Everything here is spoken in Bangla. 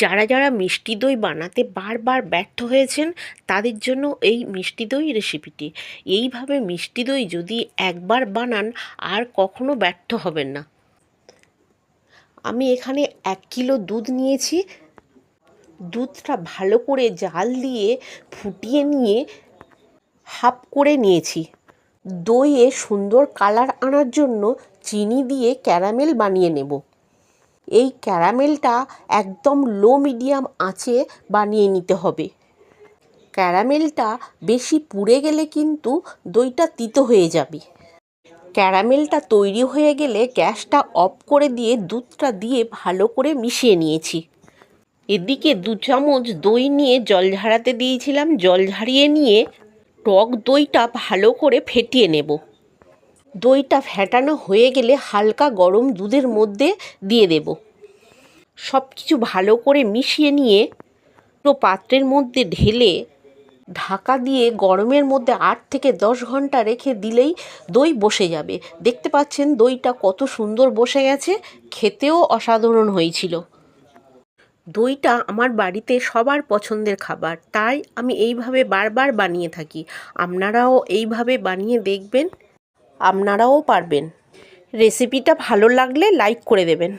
যারা যারা মিষ্টি দই বানাতে বারবার ব্যর্থ হয়েছেন তাদের জন্য এই মিষ্টি দই রেসিপিটি। এইভাবে মিষ্টি দই যদি একবার বানান আর কখনো ব্যর্থ হবেন না। আমি এখানে 1 কিলো দুধ নিয়েছি। দুধটা ভালো করে জাল দিয়ে ফুটিয়ে নিয়ে হাফ করে নিয়েছি। দইয়ে সুন্দর কালার আনার জন্য চিনি দিয়ে ক্যারামেল বানিয়ে নেব। এই ক্যারামেলটা একদম লো মিডিয়াম আঁচে বানিয়ে নিতে হবে। ক্যারামেলটা বেশি পুড়ে গেলে কিন্তু দইটা তিতো হয়ে যাবে। ক্যারামেলটা তৈরি হয়ে গেলে গ্যাসটা অফ করে দিয়ে দুধটা দিয়ে ভালো করে মিশিয়ে নিয়েছি। এদিকে 2 চামচ দই নিয়ে জল ঝরাতে দিয়েছিলাম। জল ঝরিয়ে নিয়ে টক দইটা ভালো করে ফেটিয়ে নেব। দইটা ফেটানো হয়ে গেলে হালকা গরম দুধের মধ্যে দিয়ে দেব। সব কিছু ভালো করে মিশিয়ে নিয়ে পাত্রের মধ্যে ঢেলে ঢাকা দিয়ে গরমের মধ্যে 8 থেকে 10 ঘন্টা রেখে দিলেই দই বসে যাবে। দেখতে পাচ্ছেন দইটা কত সুন্দর বসে গেছে, খেতেও অসাধারণ হয়েছিল। দইটা আমার বাড়িতে সবার পছন্দের খাবার, তাই আমি এইভাবে বারবার বানিয়ে থাকি। আপনারাও এইভাবে বানিয়ে দেখবেন, আপনারাও পারবেন। রেসিপিটা ভালো লাগলে লাইক করে দেবেন।